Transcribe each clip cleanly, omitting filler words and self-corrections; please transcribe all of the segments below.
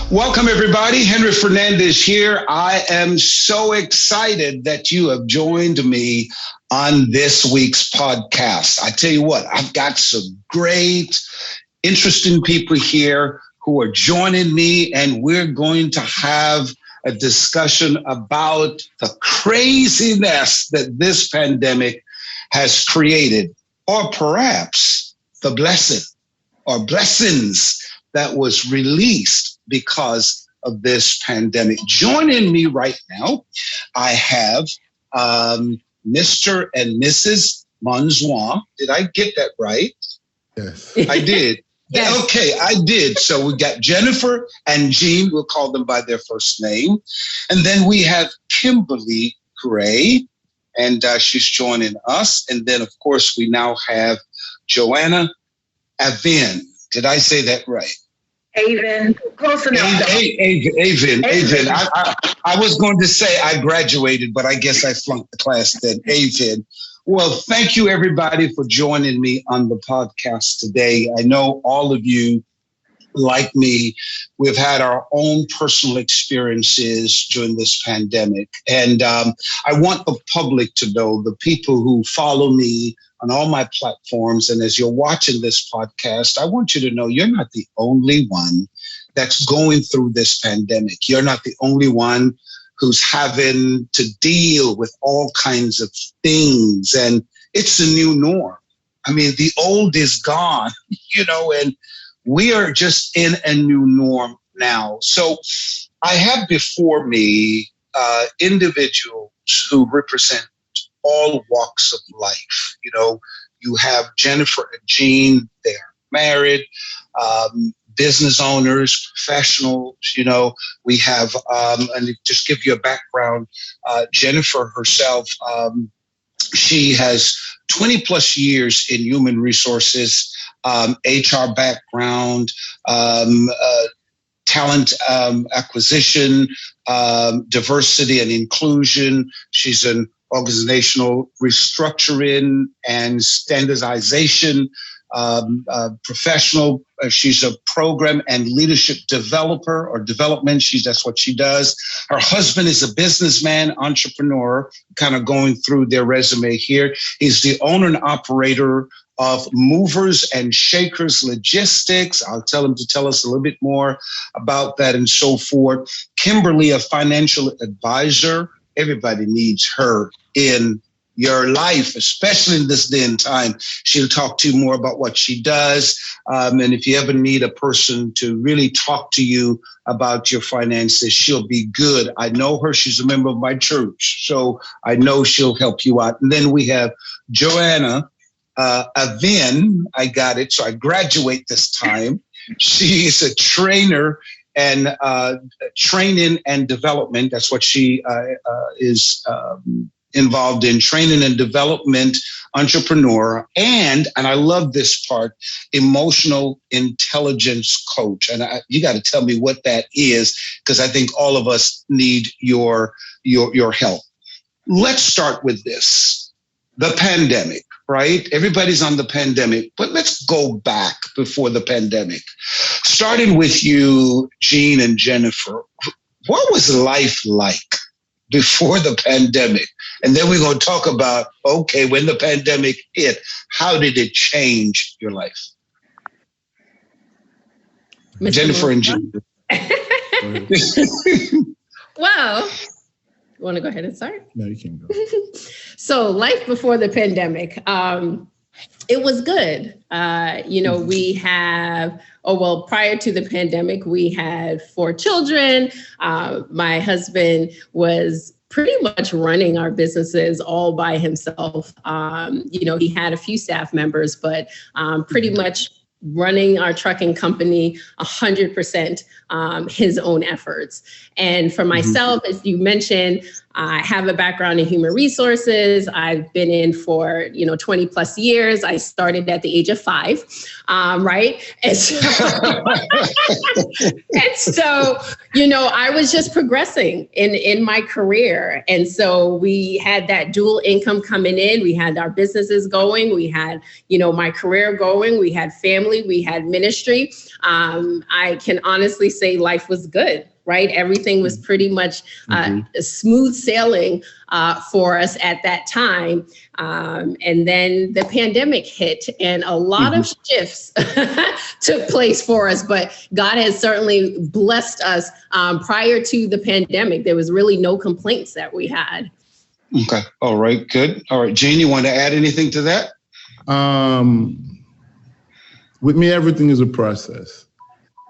Welcome, everybody. Henry Fernandez here. I am so excited that you have joined me on this week's podcast. I tell you what, I've got some great, interesting people here who are joining me, and we're going to have a discussion about the craziness that this pandemic has created, or perhaps the blessing or blessings that was released because of this pandemic. Joining me right now, I have Mr. and Mrs. Manzois. Did I get that right? Yes. I did. Yes. Okay, I did. So we got Jennifer and Jean. We'll call them by their first name. And then we have Kimberly Gray, and she's joining us. And then, of course, we now have Joanna Avin. Did I say that right? Avin, close enough. Avin. I was going to say I graduated, but I guess I flunked the class then. Avin. Well, thank you, everybody, for joining me on the podcast today. I know all of you, like me, we've had our own personal experiences during this pandemic. And I want the public to know, the people who follow me on all my platforms, and as you're watching this podcast, I want you to know you're not the only one that's going through this pandemic. You're not the only one who's having to deal with all kinds of things, and it's a new norm. I mean, the old is gone, and we are just in a new norm now. So I have before me individuals who represent all walks of life. You have Jennifer and Jean, they're married, business owners, professionals. We have, and just give you a background, Jennifer herself, she has 20 plus years in human resources, HR background, talent acquisition, diversity and inclusion. She's an organizational restructuring and standardization professional. She's a program and leadership developer or development. That's what she does. Her husband is a businessman, entrepreneur, kind of going through their resume here. He's the owner and operator of Movers and Shakers Logistics. I'll tell him to tell us a little bit more about that and so forth. Kimberly, a financial advisor. Everybody needs her in your life, especially in this day and time. She'll talk to you more about what she does. And if you ever need a person to really talk to you about your finances, she'll be good. I know her. She's a member of my church, so I know she'll help you out. And then we have Joanna Avin. I got it. So I graduate this time. She's a trainer and training and development. That's what she is involved in, training and development entrepreneur. And I love this part, emotional intelligence coach. And you got to tell me what that is, because I think all of us need your help. Let's start with this, the pandemic, right? Everybody's on the pandemic, but let's go back before the pandemic. Starting with you, Jean and Jennifer, what was life like before the pandemic? And then we're going to talk about, okay, when the pandemic hit, how did it change your life? Mr. Jennifer and Jean. Well, you want to go ahead and start? No, you can go. So life before the pandemic, it was good. We have, prior to the pandemic, we had 4 children. My husband was pretty much running our businesses all by himself. He had a few staff members, but pretty much running our trucking company 100% his own efforts. And for myself, as you mentioned, I have a background in human resources. I've been in for, 20 plus years. I started at the age of 5, right? And so, I was just progressing in my career. And so we had that dual income coming in. We had our businesses going. We had, my career going. We had family. We had ministry. I can honestly say life was good. Right. Everything was pretty much smooth sailing for us at that time. And then the pandemic hit and a lot of shifts took place for us. But God has certainly blessed us. Prior to the pandemic, there was really no complaints that we had. Okay. All right. Good. All right. Gene, you want to add anything to that? With me, everything is a process.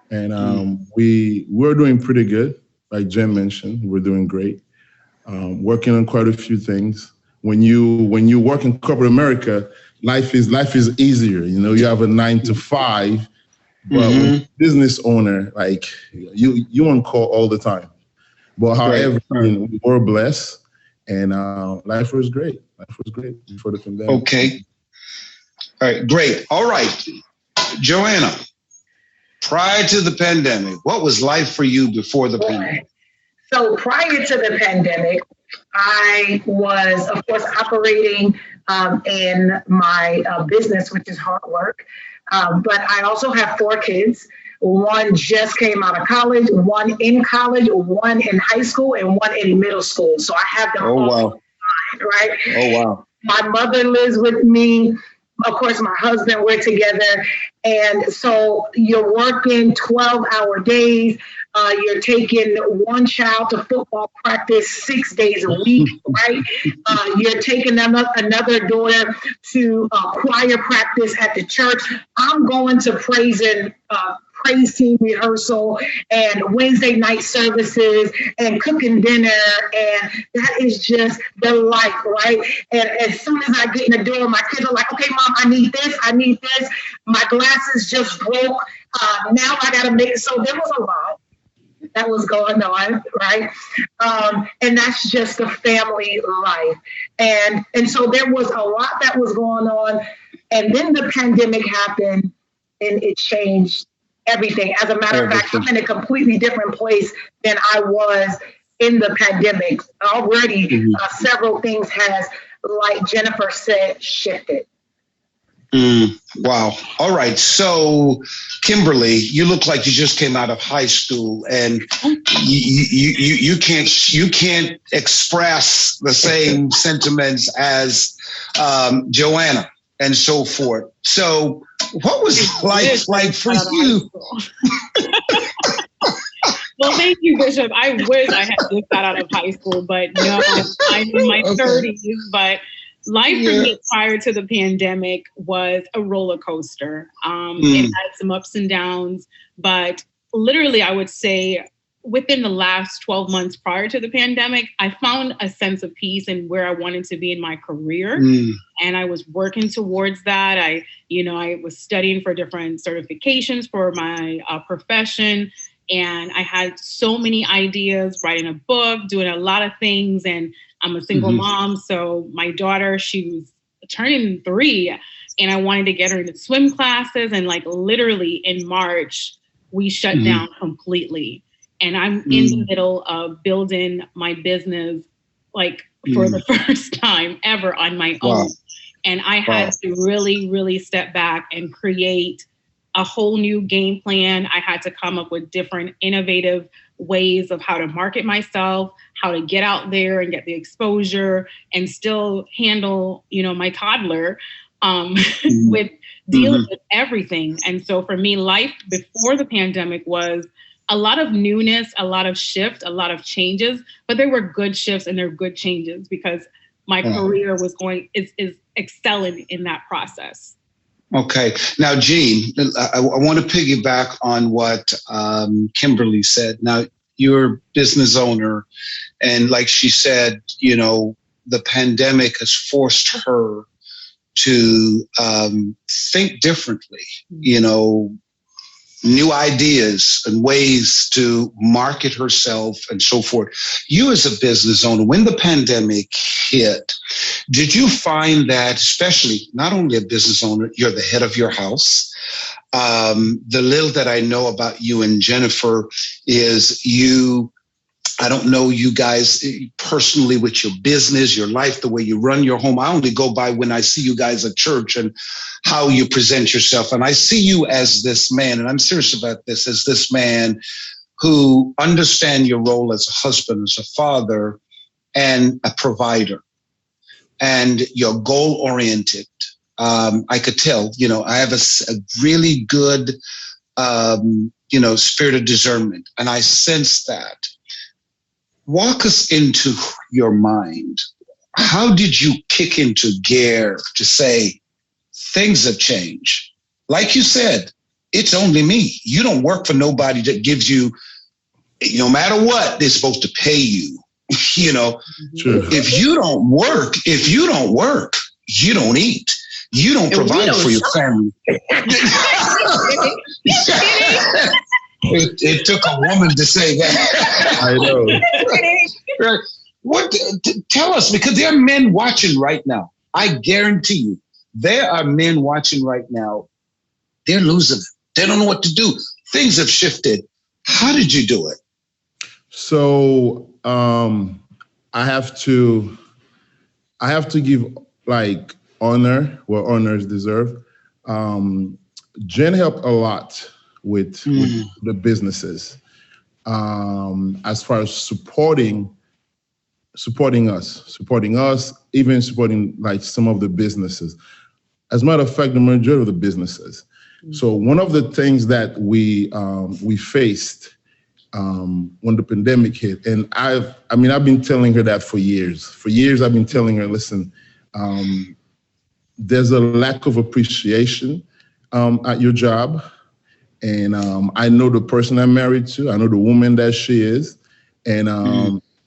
And we're doing pretty good. Like Jen mentioned, we're doing great. Working on quite a few things. When you work in corporate America, life is easier. You have a 9 to 5, but when you're a business owner, like you on call all the time. But however, we were blessed, and life was great. Life was great before the pandemic. Okay. All right. Great. All right, Joanna. Prior to the pandemic, what was life for you before the pandemic? So prior to the pandemic, I was, of course, operating in my business, which is hard work. But I also have 4 kids. One just came out of college, one in college, one in high school, and one in middle school. So I have them all combined, right? Oh, wow. My mother lives with me. Of course, my husband, we're together. And so you're working 12-hour days. You're taking one child to football practice 6 days a week, right? You're taking another daughter to choir practice at the church. I'm going to praise team rehearsal and Wednesday night services and cooking dinner. And that is just the life, right? And as soon as I get in the door, my kids are like, okay, Mom, I need this. My glasses just broke. Now I got to make it. So there was a lot that was going on, right? And that's just the family life. And so there was a lot that was going on. And then the pandemic happened and it changed everything. As a matter of fact, I'm in a completely different place than I was in the pandemic. Already, several things has, like Jennifer said, shifted. Wow. All right. So, Kimberly, you look like you just came out of high school, and you can't express the same sentiments as Joanna and so forth. So, what was life like for you? Well, thank you, Bishop. I wish I had just got out of high school, but no, I'm in my 30s. But life for me prior to the pandemic was a roller coaster. It had some ups and downs, but literally, I would say within the last 12 months prior to the pandemic, I found a sense of peace in where I wanted to be in my career. And I was working towards that. I was studying for different certifications for my profession. And I had so many ideas, writing a book, doing a lot of things. And I'm a single mom. So my daughter, she was turning 3, and I wanted to get her into swim classes. And like literally in March, we shut down completely. And I'm in the middle of building my business, like for the first time ever on my own. And I had to really, really step back and create a whole new game plan. I had to come up with different innovative ways of how to market myself, how to get out there and get the exposure and still handle, my toddler with dealing with everything. And so for me, life before the pandemic was a lot of newness, a lot of shift, a lot of changes, but there were good shifts and there were good changes because my career was is excelling in that process. Okay. Now, Gene, I want to piggyback on what Kimberly said. Now, you're a business owner, and like she said, the pandemic has forced her to think differently, new ideas and ways to market herself and so forth. You as a business owner, when the pandemic hit, did you find that, especially not only a business owner, you're the head of your house. The little that I know about you and Jennifer is I don't know you guys personally with your business, your life, the way you run your home. I only go by when I see you guys at church and how you present yourself. And I see you as this man, and I'm serious about this, as this man who understands your role as a husband, as a father, and a provider. And you're goal-oriented. I could tell, I have a really good, spirit of discernment. And I sense that. Walk us into your mind. How did you kick into gear to say things have changed? Like you said, it's only me. You don't work for nobody that gives you, no matter what, they're supposed to pay you. Sure. If you don't work, you don't eat. You don't provide for your family. It took a woman to say that. I know. Tell us, because there are men watching right now. I guarantee you, there are men watching right now. They're losing it. They don't know what to do. Things have shifted. How did you do it? So I have to give honor where honors deserve. Jen helped a lot with the businesses as far as supporting us, even supporting some of the businesses. As a matter of fact, the majority of the businesses. So one of the things that we faced when the pandemic hit, and I've been telling her that for years. For years, I've been telling her, listen, there's a lack of appreciation at your job. And I know the person I'm married to. I know the woman that she is. And I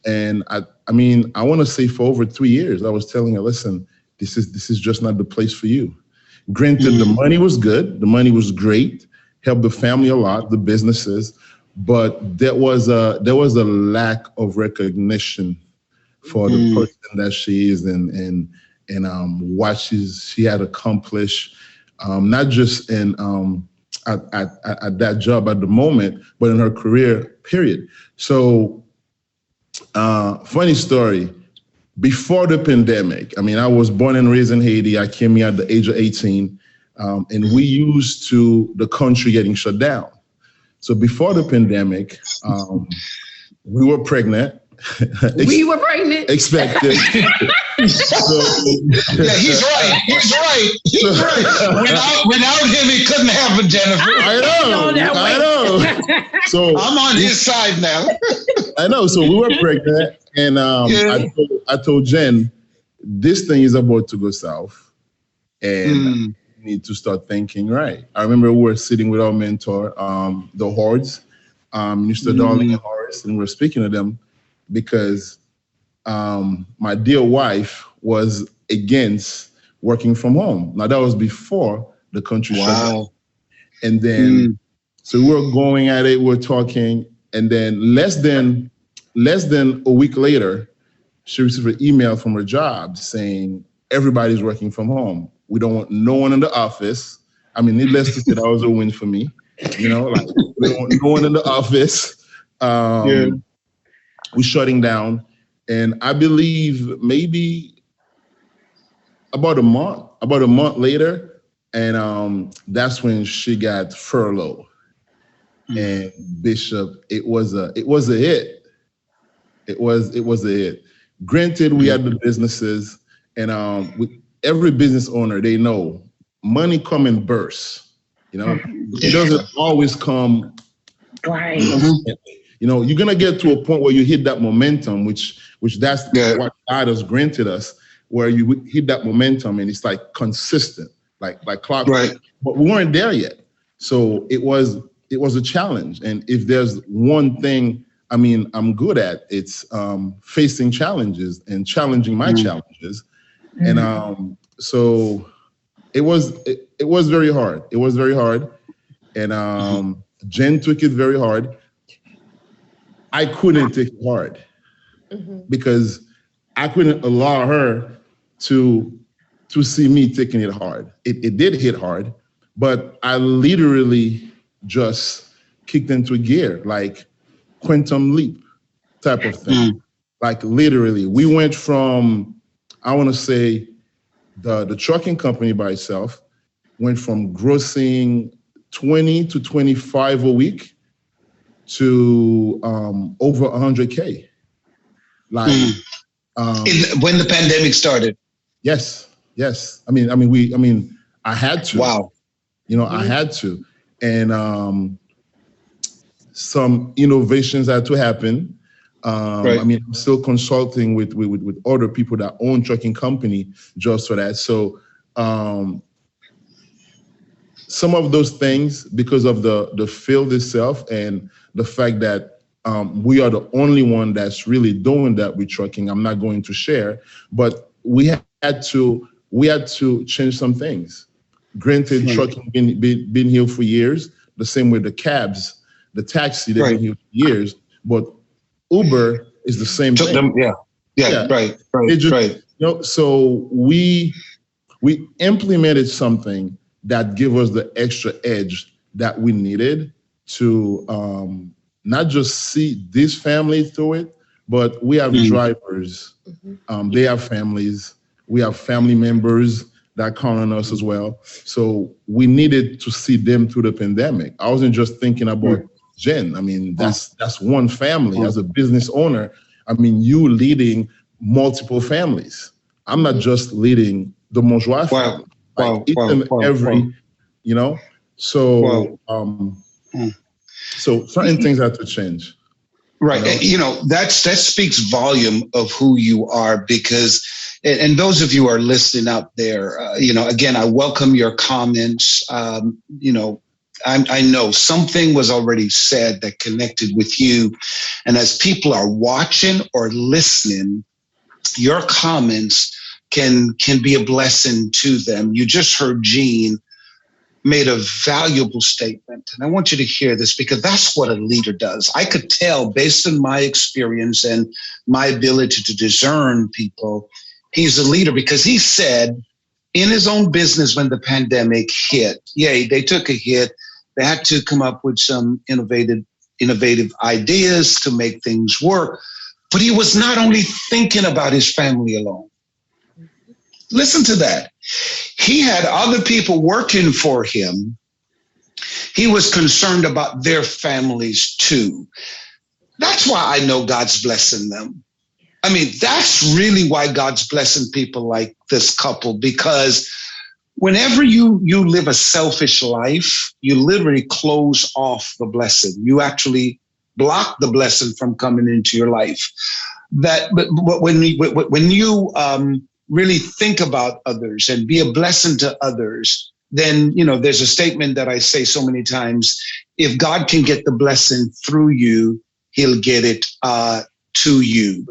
want to say for over 3 years, I was telling her, listen, this is just not the place for you. Granted, the money was good. The money was great. Helped the family a lot, the businesses. But there was a lack of recognition for the person that she is and what she had accomplished, not just in at that job at the moment, but in her career, period. So, funny story, before the pandemic, I was born and raised in Haiti. I came here at the age of 18, and we used to the country getting shut down. So before the pandemic, we were pregnant. We were pregnant. Expected. Yeah, he's right. Without him, it couldn't happen, Jennifer. I know. So I'm on his side now. I know. So we were pregnant, and I told Jen, this thing is about to go south, and we need to start thinking right. I remember we were sitting with our mentor, the Hordes, Mr. Darling and Horace, and we were speaking to them because my dear wife was against working from home. Now that was before the country shut down. And then, so we were going at it, we were talking, and then less than a week later, she received an email from her job saying, everybody's working from home. We don't want no one in the office. Needless to say, that was a win for me. We don't want no one in the office. We're shutting down. And I believe maybe about a month later, and that's when she got furloughed. And Bishop, it was a hit. It was a hit. Granted, we had the businesses, and every business owner, they know money come in bursts. It doesn't always come. Right. You're gonna get to a point where you hit that momentum, which that's what God has granted us, where you hit that momentum and it's like consistent, like clockwork. Right. But we weren't there yet, so it was a challenge. And if there's one thing, I'm good at, it's facing challenges and challenging my challenges. And so it was very hard. It was very hard. And Jen took it very hard. I couldn't take it hard because I couldn't allow her to see me taking it hard. It did hit hard, but I literally just kicked into gear, like quantum leap type of thing. Like literally, we went from, I want to say, the trucking company by itself went from grossing 20 to 25 a week to over 100K. Like when the pandemic started. Yes. I mean, I had to. Wow. I had to, and some innovations had to happen. Right. I mean, I'm still consulting with other people that own trucking company just for that. So some of those things, because of the field itself and the fact that we are the only one that's really doing that with trucking, I'm not going to share, but we had to change some things. Granted, trucking been here for years, the same with the cabs, the taxi, they've been here for years, but Uber is the same thing. Right. So we implemented something that gave us the extra edge that we needed to not just see this family through it, but we have drivers, they have families, we have family members that count on us as well. So we needed to see them through the pandemic. I wasn't just thinking about Jen. I mean, that's one family. As a business owner, I mean, you leading multiple families. I'm not just leading the Monjoie family. Every, So, so certain things have to change. Right. That speaks volume of who you are, because, and those of you who are listening out there, again, I welcome your comments. I know something was already said that connected with you. And as people are watching or listening, your comments can be a blessing to them. You just heard Jean made a valuable statement. And I want you to hear this, because that's what a leader does. I could tell, based on my experience and my ability to discern people, he's a leader, because he said in his own business when the pandemic hit, they took a hit. They had to come up with some innovative ideas to make things work. But he was not only thinking about his family alone. Listen to that. He had other people working for him. He was concerned about their families too. That's why I know God's blessing them. I mean, that's really why God's blessing people like this couple, because whenever you live a selfish life, you literally close off the blessing. You actually block the blessing from coming into your life. But when you really think about others and be a blessing to others, then, there's a statement that I say so many times: if God can get the blessing through you, he'll get it to you.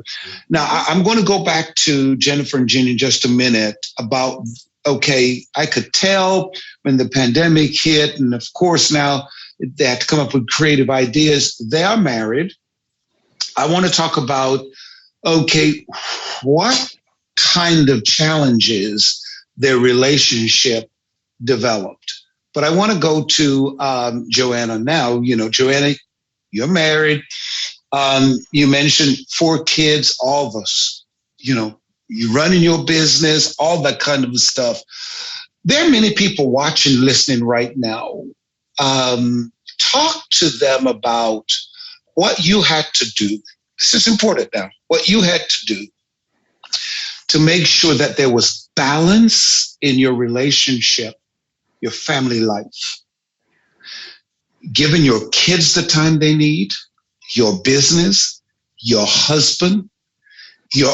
Now, I'm going to go back to Jennifer and Jean in just a minute about, I could tell when the pandemic hit, and of course now they had to come up with creative ideas. They are married. I want to talk about, what kind of challenges their relationship developed. But I want to go to Joanna now. Joanna, you're married. You mentioned 4 kids, all of us, you running your business, all that kind of stuff. There are many people watching, listening right now. Talk to them about what you had to do. This is important now. What you had to do to make sure that there was balance in your relationship, your family life, giving your kids the time they need, your business, your husband, your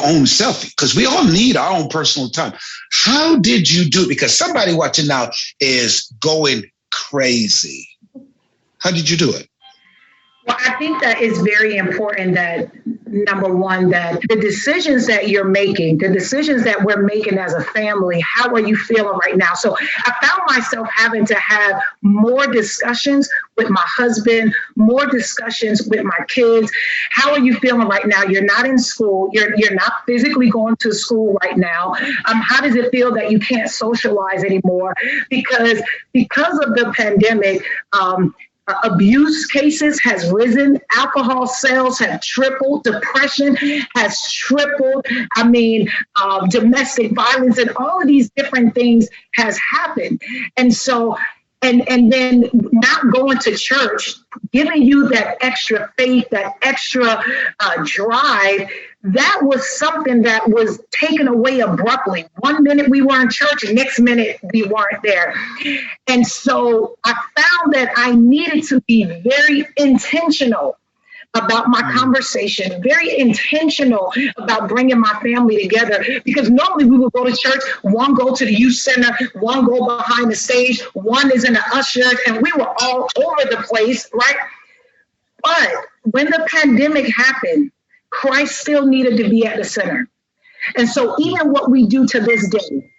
own self, because we all need our own personal time. How did you do it? Because somebody watching now is going crazy. How did you do it? Well, I think that it's very important that, number one, that the decisions that you're making, the decisions that we're making as a family, how are you feeling right now? So I found myself having to have more discussions with my husband, more discussions with my kids. How are you feeling right now? You're not in school. You're not physically going to school right now. How does it feel that you can't socialize anymore? Because of the pandemic, abuse cases has risen, alcohol sales have tripled, depression has tripled. I mean, domestic violence and all of these different things has happened. And so, and then not going to church, giving you that extra faith, that extra drive, that was something that was taken away abruptly. 1 minute we were in church, and next minute we weren't there. And so I found that I needed to be very intentional about my conversation, very intentional about bringing my family together, because normally we would go to church, one go to the youth center, one go behind the stage, one is in the ushers, and we were all over the place, right? But when the pandemic happened, Christ still needed to be at the center. And so even what we do to this day,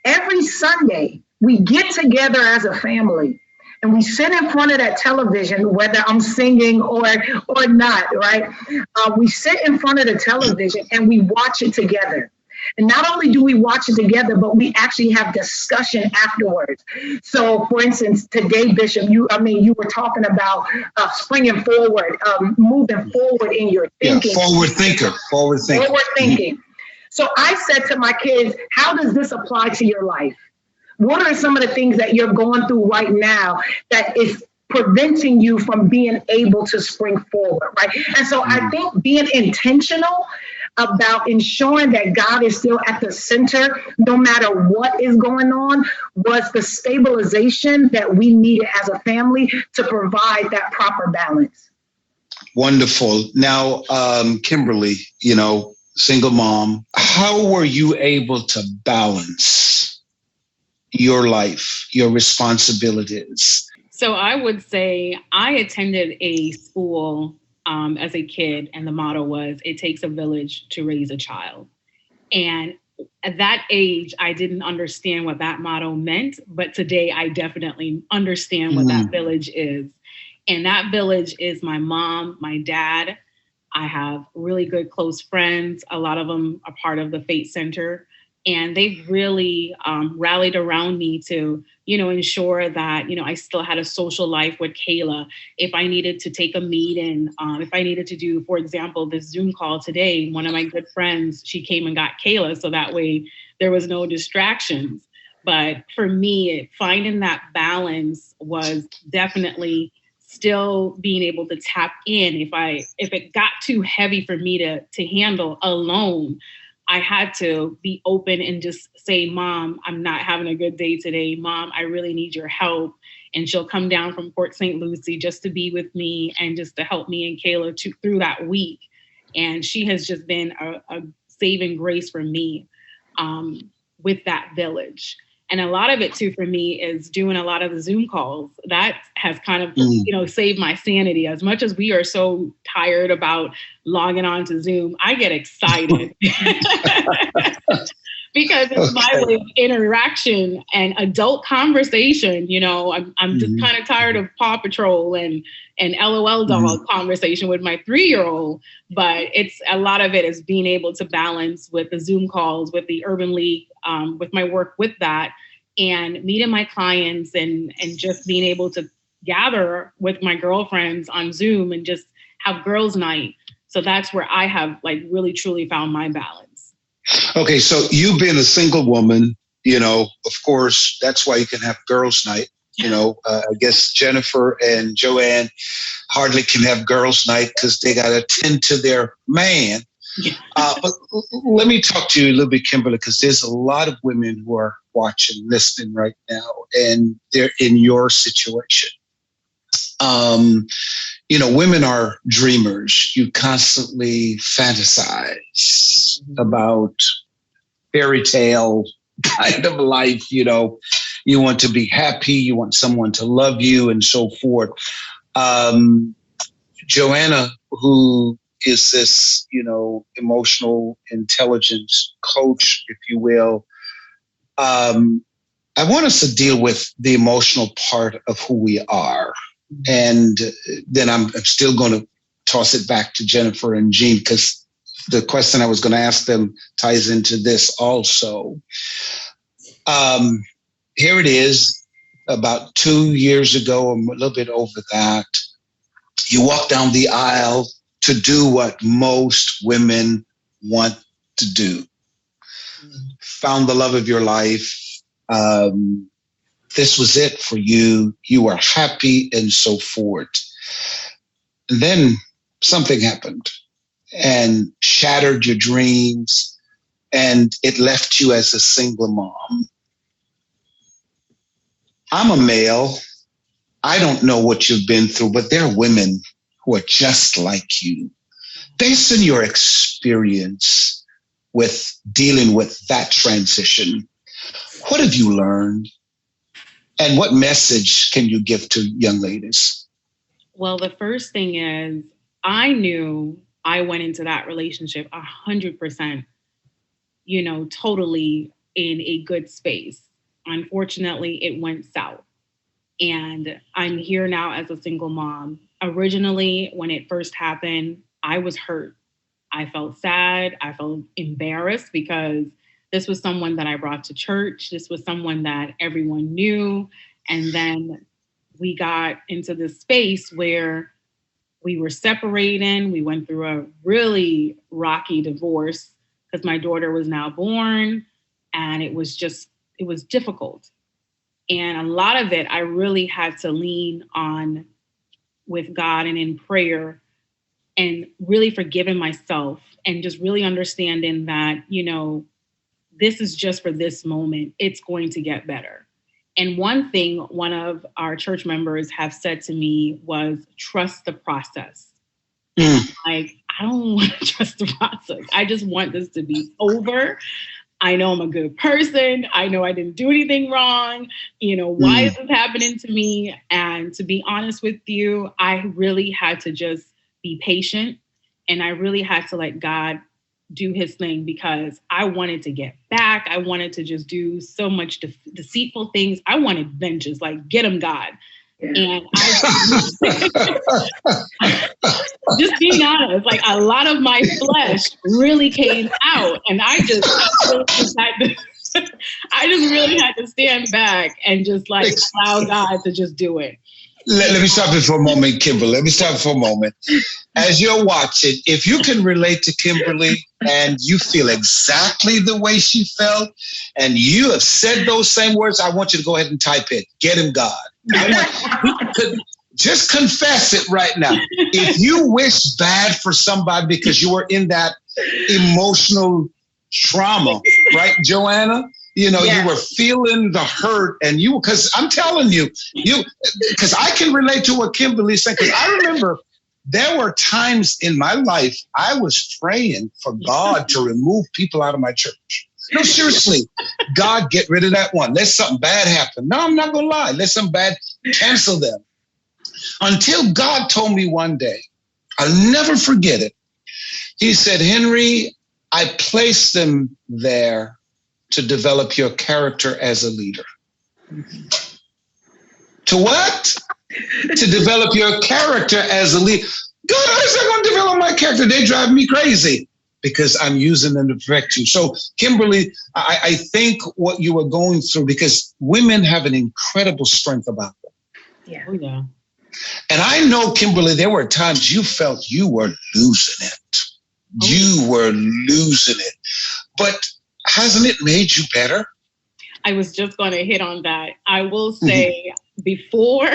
every Sunday, we get together as a family and we sit in front of that television, whether I'm singing or not, right? We sit in front of the television and we watch it together. And not only do we watch it together, but we actually have discussion afterwards. So, for instance, today, Bishop, you were talking about springing forward, moving forward in your thinking. Yeah, forward thinking. So I said to my kids, how does this apply to your life? What are some of the things that you're going through right now that is preventing you from being able to spring forward, right? And so I think being intentional about ensuring that God is still at the center, no matter what is going on, was the stabilization that we needed as a family to provide that proper balance. Wonderful. Now, Kimberly, single mom, how were you able to balance your life, your responsibilities? So I would say I attended a school as a kid, and the motto was, it takes a village to raise a child. And at that age, I didn't understand what that motto meant, but today I definitely understand what that village is. And that village is my mom, my dad. I have really good close friends. A lot of them are part of the Faith Center. And they've really rallied around me to, ensure that, I still had a social life with Kayla. If I needed to take a meeting, if I needed to do, for example, this Zoom call today, one of my good friends, she came and got Kayla. So that way there was no distractions. But for me, finding that balance was definitely still being able to tap in. If it got too heavy for me to handle alone, I had to be open and just say, Mom, I'm not having a good day today. Mom, I really need your help. And she'll come down from Port St. Lucie just to be with me and just to help me and Kayla through that week. And she has just been a saving grace for me with that village. And a lot of it too, for me, is doing a lot of the Zoom calls. That has kind of, saved my sanity. As much as we are so tired about logging on to Zoom, I get excited because it's my way of interaction and adult conversation. I'm just kind of tired of Paw Patrol and LOL dog conversation with my 3-year-old. But it's a lot of it is being able to balance with the Zoom calls, with the Urban League, with my work with that, and meeting my clients and just being able to gather with my girlfriends on Zoom and just have girls' night. So that's where I have really truly found my balance. Okay, so you being a single woman, of course, that's why you can have girls' night. I guess Jennifer and Joanne hardly can have girls' night because they got to tend to their man. But let me talk to you a little bit, Kimberly, because there's a lot of women who are watching, listening right now, and they're in your situation. Women are dreamers. You constantly fantasize about fairy tale kind of life. You want to be happy. You want someone to love you and so forth. Joanna, who is this, emotional intelligence coach, if you will, I want us to deal with the emotional part of who we are. And then I'm still going to toss it back to Jennifer and Jean, because the question I was going to ask them ties into this also. Here it is, about 2 years ago, or a little bit over that. You walk down the aisle to do what most women want to do. Found the love of your life. This was it for you. You were happy and so forth. And then something happened and shattered your dreams, and it left you as a single mom. I'm a male. I don't know what you've been through, but there are women who are just like you. Based on your experience with dealing with that transition, what have you learned? And what message can you give to young ladies? Well, the first thing is, I knew I went into that relationship 100%, totally in a good space. Unfortunately, it went south. And I'm here now as a single mom. Originally, when it first happened, I was hurt. I felt sad. I felt embarrassed because this was someone that I brought to church. This was someone that everyone knew. And then we got into this space where we were separating. We went through a really rocky divorce because my daughter was now born, and it was difficult. And a lot of it, I really had to lean on with God and in prayer, and really forgiving myself, and just really understanding that, this is just for this moment. It's going to get better. And one thing one of our church members have said to me was, trust the process. Like, I don't want to trust the process. I just want this to be over. I know I'm a good person. I know I didn't do anything wrong. Why is this happening to me? And to be honest with you, I really had to just be patient. And I really had to let God do his thing, because I wanted to get back. I wanted to just do so much deceitful things. I wanted vengeance, like, get him, God. And just being honest, like, a lot of my flesh really came out, and I just really had to stand back and just allow God to just do it. Let me stop it for a moment, Kimberly. Let me stop for a moment. As you're watching, if you can relate to Kimberly and you feel exactly the way she felt, and you have said those same words, I want you to go ahead and type it. Get him, God. Just confess it right now. If you wish bad for somebody because you were in that emotional trauma, right, Joanna? You were feeling the hurt, and because I'm telling you, because I can relate to what Kimberly said, because I remember there were times in my life I was praying for God to remove people out of my church. No, seriously, God, get rid of that one. Let something bad happen. No, I'm not going to lie. Let something bad, cancel them. Until God told me one day, I'll never forget it. He said, Henry, I placed them there to develop your character as a leader. To what? To develop your character as a leader. God, how is that going to develop my character? They drive me crazy because I'm using them to perfect you. So, Kimberly, I think what you were going through, because women have an incredible strength about them. Yeah. Oh, yeah. And I know, Kimberly, there were times you felt you were losing it. Oh. You were losing it. But hasn't it made you better? I was just going to hit on that. I will say before,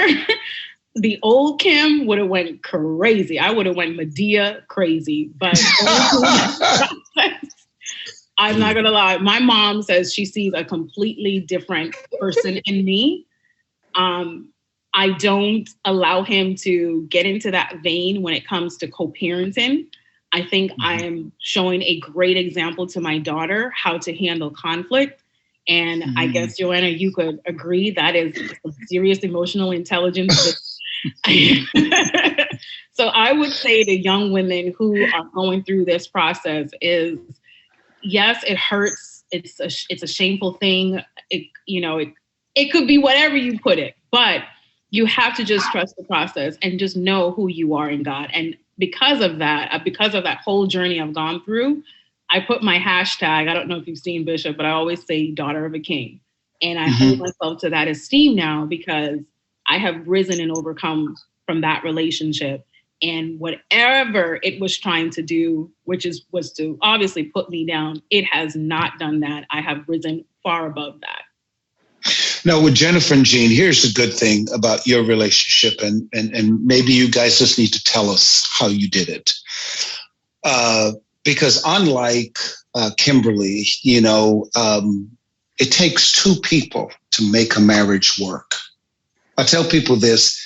the old Kim would have went crazy. I would have went Medea crazy. But I'm not going to lie. My mom says she sees a completely different person in me. I don't allow him to get into that vein when it comes to co-parenting. I think I am showing a great example to my daughter how to handle conflict. And I guess, Joanna, you could agree that is some serious emotional intelligence. So I would say to young women who are going through this process is, yes, it hurts. It's a shameful thing. It could be whatever you put it, but you have to just trust the process and just know who you are in God. And because of that whole journey I've gone through, I put my hashtag, I don't know if you've seen Bishop, but I always say daughter of a king. And I hold myself to that esteem now because I have risen and overcome from that relationship. And whatever it was trying to do, was to obviously put me down, it has not done that. I have risen far above that. Now, with Jennifer and Jean, here's the good thing about your relationship, and maybe you guys just need to tell us how you did it. Because unlike Kimberly, it takes two people to make a marriage work. I tell people this: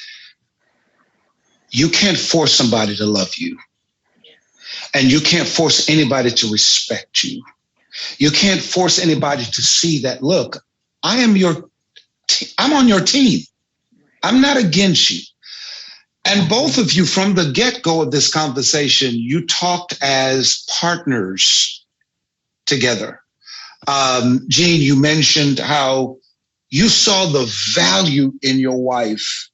you can't force somebody to love you, and you can't force anybody to respect you. You can't force anybody to see that, look, I'm on your team. I'm not against you. And both of you, from the get-go of this conversation, you talked as partners together. Jean, you mentioned how you saw the value in your wife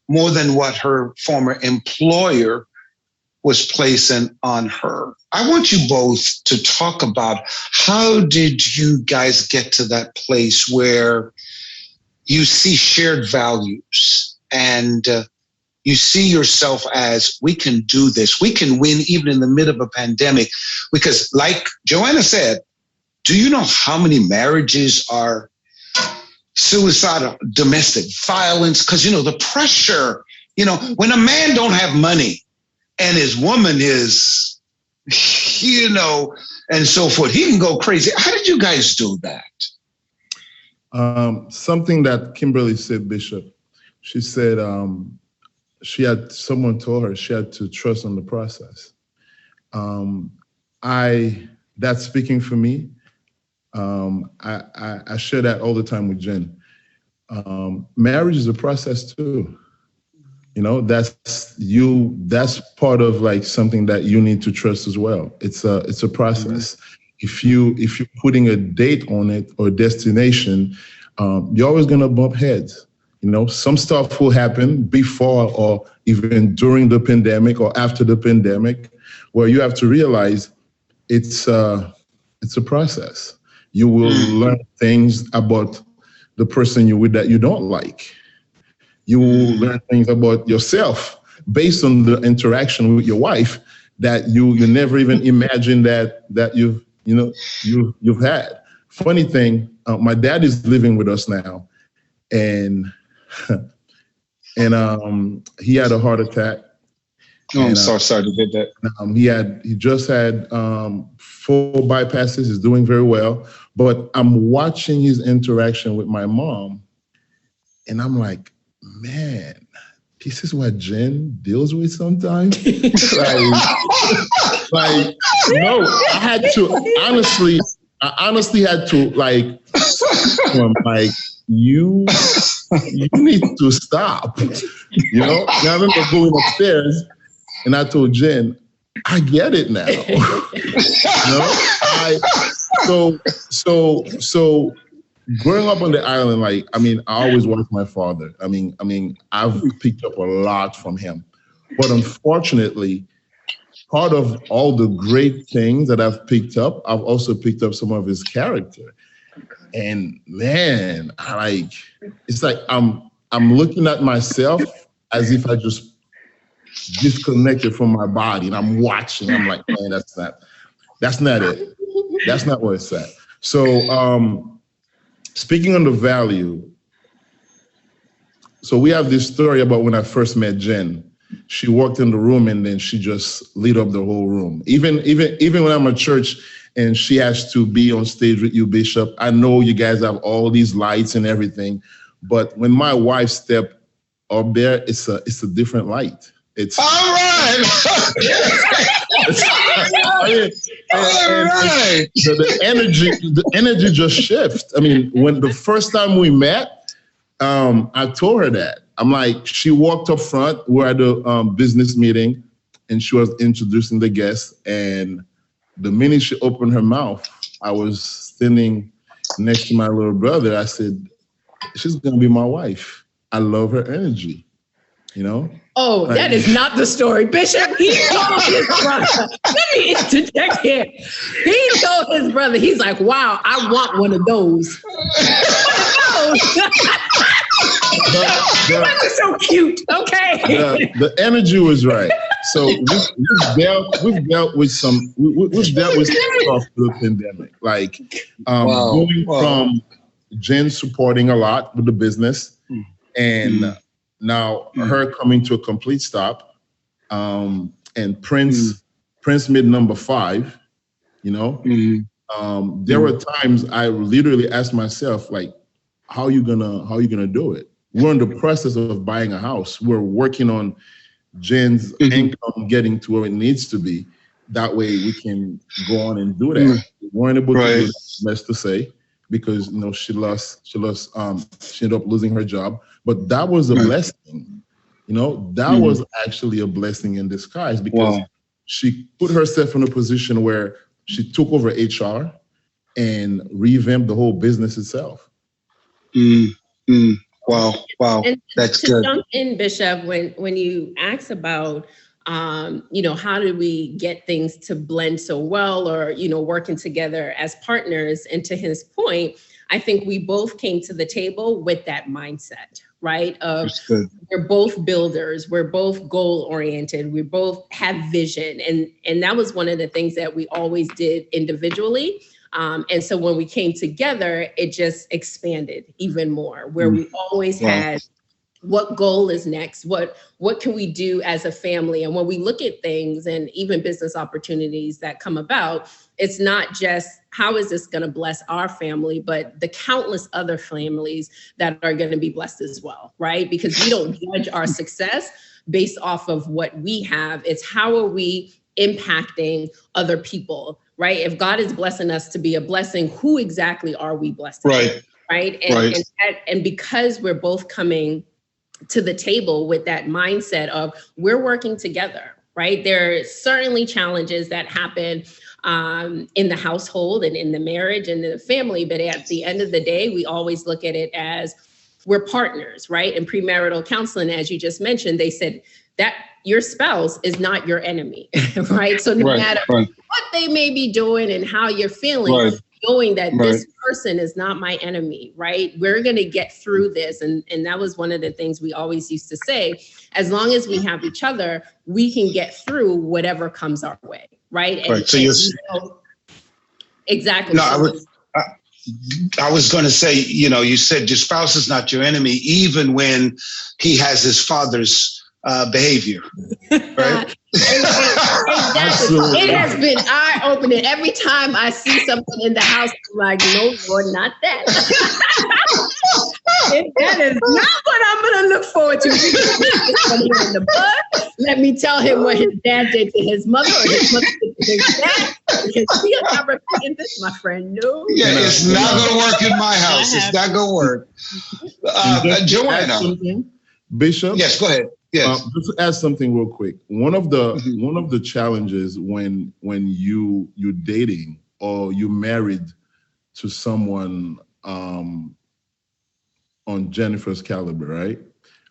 more than what her former employer was placing on her. I want you both to talk about how did you guys get to that place where you see shared values and you see yourself as, we can do this. We can win even in the middle of a pandemic. Because like Joanna said, do you know how many marriages are suicidal, domestic violence? Because, the pressure, when a man don't have money and his woman is, and so forth, he can go crazy. How did you guys do that? Something that Kimberly said, Bishop, she said someone told her she had to trust on the process. That's speaking for me. I share that all the time with Jen. Marriage is a process too. That's part of like something that you need to trust as well. It's a process. If you're putting a date on it or destination, you're always gonna bump heads. Some stuff will happen before or even during the pandemic or after the pandemic, where you have to realize it's a process. You will learn things about the person you're with that you don't like. You will learn things about yourself based on the interaction with your wife that you never even imagined that you've had. Funny thing, my dad is living with us now, and he had a heart attack. Oh, I'm so sorry to hear that. He just had 4 bypasses. He's doing very well, but I'm watching his interaction with my mom, and I'm like, man, this is what Jen deals with sometimes. I honestly had to you need to stop. Now I remember going upstairs and I told Jen, I get it now. So growing up on the island, I always watched my father. I've picked up a lot from him. But unfortunately, part of all the great things that I've picked up, I've also picked up some of his character. And man, it's like I'm looking at myself as if I just disconnected from my body, and I'm watching. I'm like, man, that's not it. That's not what it's at. So speaking on the value, so we have this story about when I first met Jen. She walked in the room and then she just lit up the whole room. Even when I'm at church and she has to be on stage with you, Bishop, I know you guys have all these lights and everything, but when my wife stepped up there, it's a different light. It's all right. The energy just shifts. When the first time we met, I told her that. I'm like, she walked up front. We're at the business meeting, and she was introducing the guests. And the minute she opened her mouth, I was standing next to my little brother. I said, she's gonna be my wife. I love her energy, you know? Oh, like, that is not the story, Bishop. He told his brother. Let me interject here. He told his brother, he's like, wow, I want one of those. That was so cute. Okay. The energy was right. So we've dealt with some stuff through the pandemic. Like going from Jen supporting a lot with the business, and now her coming to a complete stop, and Prince made number 5. You know, there were times I literally asked myself, like, how are you gonna do it? We're in the process of buying a house. We're working on Jen's income getting to where it needs to be. That way we can go on and do that. We weren't able to do that, let's to say, because she ended up losing her job. But that was a blessing. That was actually a blessing in disguise, because she put herself in a position where she took over HR and revamped the whole business itself. Wow. And that's to good. Jump in, Bishop, when you ask about, how do we get things to blend so well, or, working together as partners? And to his point, I think we both came to the table with that mindset, right? Of we're both builders, we're both goal oriented, we both have vision. And that was one of the things that we always did individually. And so when we came together, it just expanded even more, where we always had what goal is next? What can we do as a family? And when we look at things and even business opportunities that come about, it's not just how is this going to bless our family, but the countless other families that are going to be blessed as well, right? Because we don't judge our success based off of what we have. It's how are we impacting other people, right? If God is blessing us to be a blessing, who exactly are we blessing? Right. And because we're both coming to the table with that mindset of we're working together, right? There are certainly challenges that happen in the household and in the marriage and in the family, but at the end of the day, we always look at it as we're partners, right? In premarital counseling, as you just mentioned, they said that your spouse is not your enemy, right? So no matter what they may be doing and how you're feeling, knowing that this person is not my enemy, right? We're going to get through this. And that was one of the things we always used to say, as long as we have each other, we can get through whatever comes our way, right? Exactly. No, I was going to say, you said your spouse is not your enemy, even when he has his father's behavior, right? Exactly. It has been eye-opening. Every time I see something in the house, I'm like, no, Lord, not that. That is not what I'm going to look forward to. In the bud. Let me tell him what his dad did to his mother, or his mother did to his dad. Because we are not repeating this, my friend. No. Yeah, it's not going to work in my house. It's not going to work. Joanna. Bishop? Yes, go ahead. Yes. Just to add something real quick. One of the challenges when you're dating or you married to someone on Jennifer's caliber, right?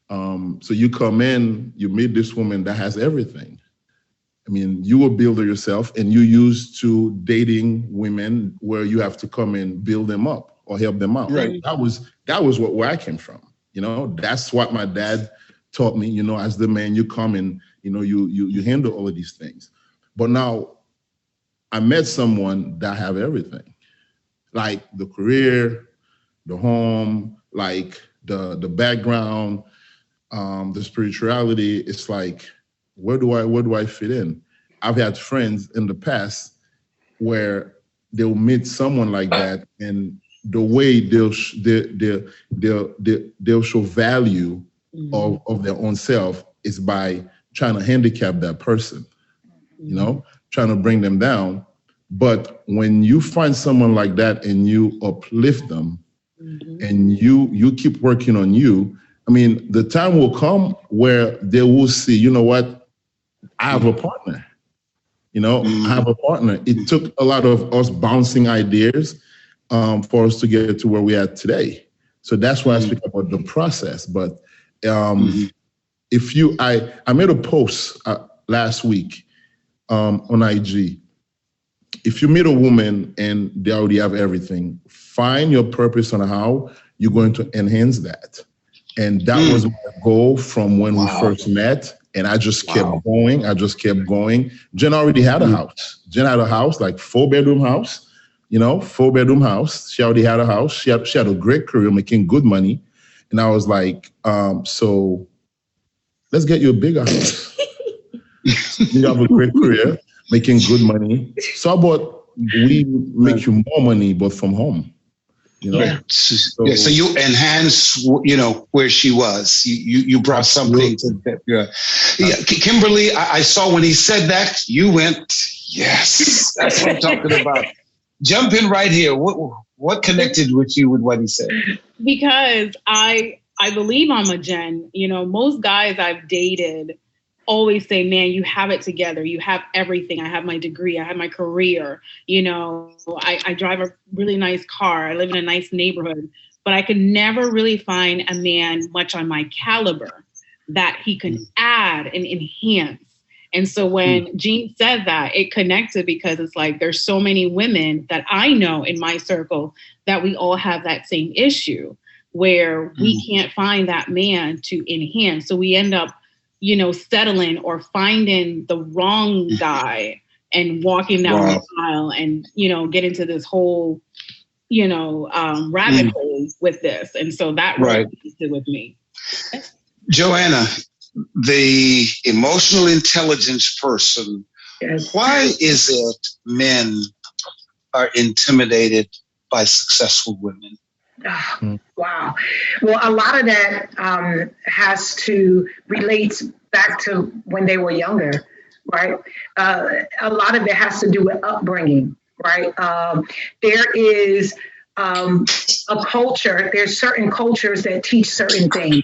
So you come in, you meet this woman that has everything. I mean, you a builder yourself, and you used to dating women where you have to come and build them up or help them out. Right. That was where I came from. That's what my dad taught me. As the man, you come and you handle all of these things. But now I met someone that have everything, like the career, the home, like the background, the spirituality. It's like, where do I fit in? I've had friends in the past where they'll meet someone like that, and the way they'll show value of their own self is by trying to handicap that person, trying to bring them down. But when you find someone like that and you uplift them and you keep working on you, I mean, the time will come where they will see, you know what, I have a partner. I have a partner. It took a lot of us bouncing ideas for us to get to where we are today. So that's why I speak about the process. But I made a post last week on IG. If you meet a woman and they already have everything, find your purpose on how you're going to enhance that. And that was my goal from when we first met. And I just kept going. Jen already had a house. Jen had a house, like 4-bedroom house, 4-bedroom house. She already had a house. She had a great career, making good money. And I was like, so let's get you a bigger house. You have a great career, making good money. So how about we make you more money, but from home? So you enhance, where she was. You brought something to that. Kimberly, I saw when he said that, you went, yes, that's what I'm talking about. Jump in right here. What connected with you with what he said? Because I believe I'm a Jen. Most guys I've dated always say, man, you have it together. You have everything. I have my degree. I have my career. I drive a really nice car. I live in a nice neighborhood, but I could never really find a man much on my caliber that he can add and enhance. And so when Jean said that, it connected because it's like, there's so many women that I know in my circle that we all have that same issue where we can't find that man to enhance. So we end up settling or finding the wrong guy and walking down the aisle and, get into this whole, rabbit hole with this. And so that really connected with me. Joanna, the emotional intelligence person, why is it men are intimidated by successful women? Wow. Well, a lot of that has to relate back to when they were younger, right? A lot of it has to do with upbringing, right? There is a culture, there's certain cultures that teach certain things,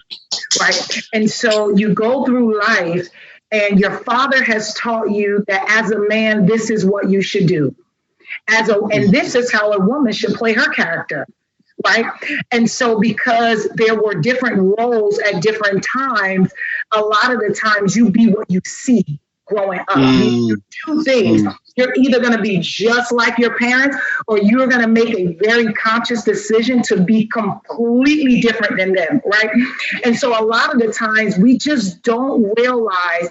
right? And so you go through life and your father has taught you that as a man, this is what you should do. And this is how a woman should play her character. Right. And so because there were different roles at different times, a lot of the times you be what you see growing up. You do two things. You're either going to be just like your parents or you're going to make a very conscious decision to be completely different than them. Right. And so a lot of the times we just don't realize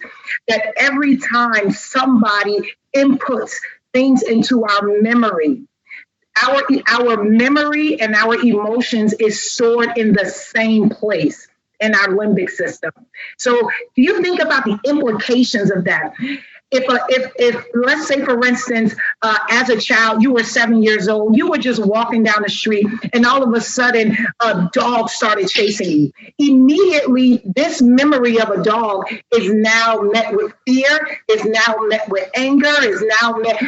that every time somebody inputs things into our memory, our memory and our emotions is stored in the same place in our limbic system. So do you think about the implications of that? If let's say, for instance, as a child, you were 7 years old, you were just walking down the street and all of a sudden a dog started chasing you. Immediately, this memory of a dog is now met with fear, is now met with anger,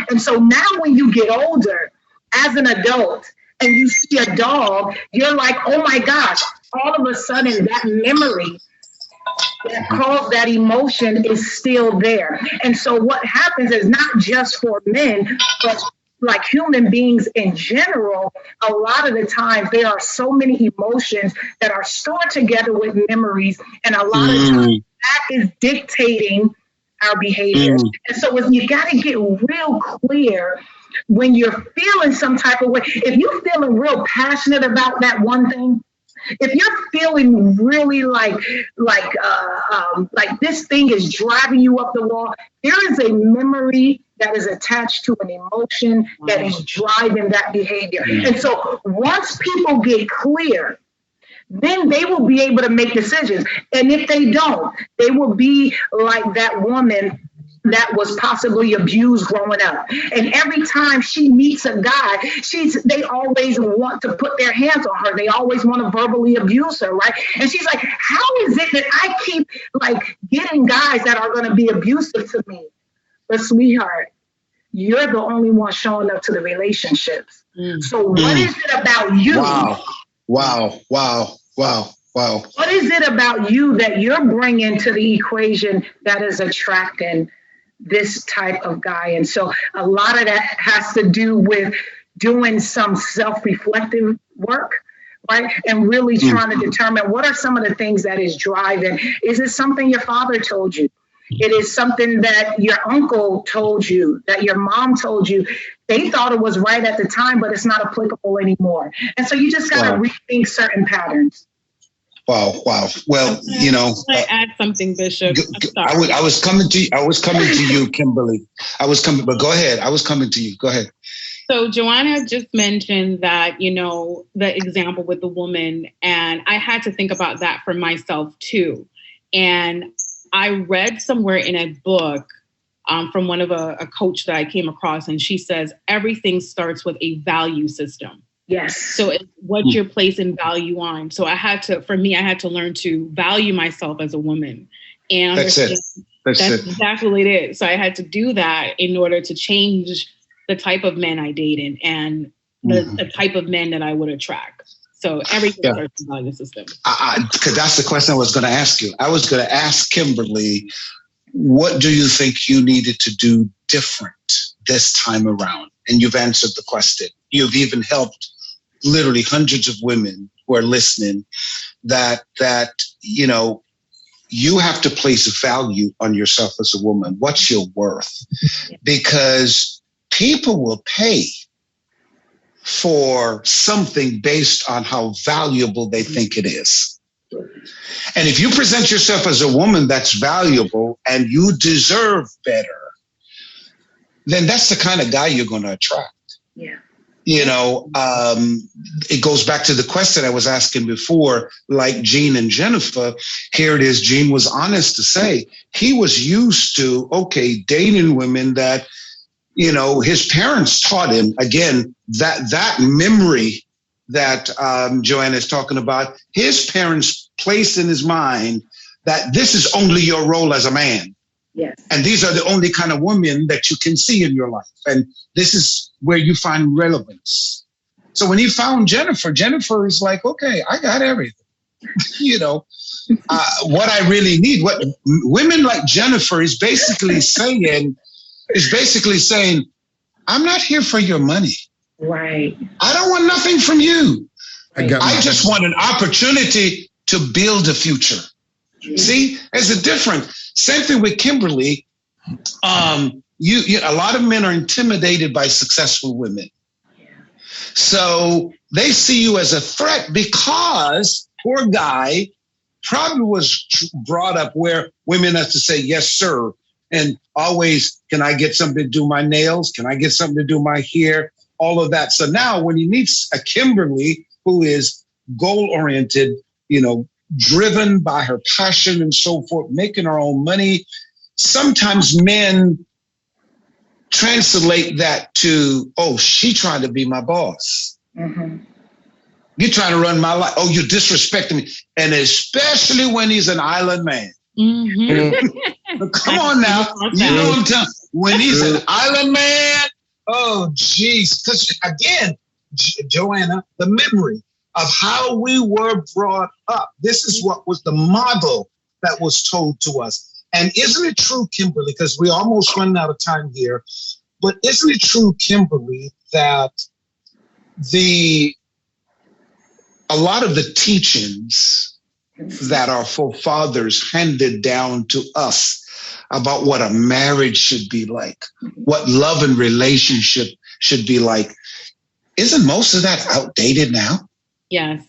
and so now when you get older, as an adult, and you see a dog, you're like, oh my gosh, all of a sudden that memory that caused that emotion is still there. And so what happens is not just for men, but like human beings in general, a lot of the times there are so many emotions that are stored together with memories. And a lot of times that is dictating our behavior. And so you got to get real clear when you're feeling some type of way. If you're feeling real passionate about that one thing, if you're feeling really like this thing is driving you up the wall, there is a memory that is attached to an emotion that is driving that behavior. And so once people get clear, then they will be able to make decisions. And if they don't, they will be like that woman that was possibly abused growing up. And every time she meets a guy, they always want to put their hands on her. They always want to verbally abuse her, right? And she's like, how is it that I keep like getting guys that are going to be abusive to me? But sweetheart, you're the only one showing up to the relationships. So what is it about you? Wow. Wow. What is it about you that you're bringing to the equation that is attracting this type of guy? And so a lot of that has to do with doing some self-reflective work, right? And really trying to determine what are some of the things that is driving. Is it something your father told you? It is something that your uncle told you, that your mom told you. They thought it was right at the time, but it's not applicable anymore. And so you just got to rethink certain patterns. Wow. Well, Can I add something, Bishop? I was coming to you, Kimberly. But go ahead. I was coming to you. Go ahead. So Joanna just mentioned that, the example with the woman, and I had to think about that for myself too. And I read somewhere in a book from one of a coach that I came across, and she says, everything starts with a value system. Yes. So it's what you're placing value on. So I had to learn to value myself as a woman. And that's exactly what it is. So I had to do that in order to change the type of men I dated and the type of men that I would attract. So everything starts with the value system. Because that's the question I was going to ask you. I was going to ask Kimberly, what do you think you needed to do different this time around? And you've answered the question. You've even helped literally hundreds of women who are listening that you have to place value on yourself as a woman. What's your worth? Because people will pay for something based on how valuable they think it is. And if you present yourself as a woman that's valuable and you deserve better, then that's the kind of guy you're going to attract. Yeah. It goes back to the question I was asking before, like Gene and Jennifer. Here it is. Gene was honest to say he was used to, dating women that, his parents taught him, again, that memory that Joanna is talking about, his parents placed in his mind that this is only your role as a man. Yes. And these are the only kind of women that you can see in your life. And this is where you find relevance. So when he found Jennifer is like, okay, I got everything. What I really need, what women like Jennifer is basically saying, I'm not here for your money. Right. I don't want nothing from you. I just want an opportunity to build a future. See, there's a difference. Same thing with Kimberly. A lot of men are intimidated by successful women. Yeah. So they see you as a threat because poor guy probably was brought up where women have to say, yes, sir. And always, can I get something to do my nails? Can I get something to do my hair? All of that. So now when he meets a Kimberly who is goal-oriented, driven by her passion and so forth, making her own money, sometimes men translate that to, she trying to be my boss. Mm-hmm. You're trying to run my life. Oh, you're disrespecting me. And especially when he's an island man. Mm-hmm. Come on now. You know what I'm telling you. When he's an island man, oh, geez. Because again, Joanna, the memory of how we were brought up. This is what was the model that was told to us. And isn't it true, Kimberly, because we almost running out of time here, but isn't it true, Kimberly, that a lot of the teachings that our forefathers handed down to us about what a marriage should be like, what love and relationship should be like, isn't most of that outdated now? Yes,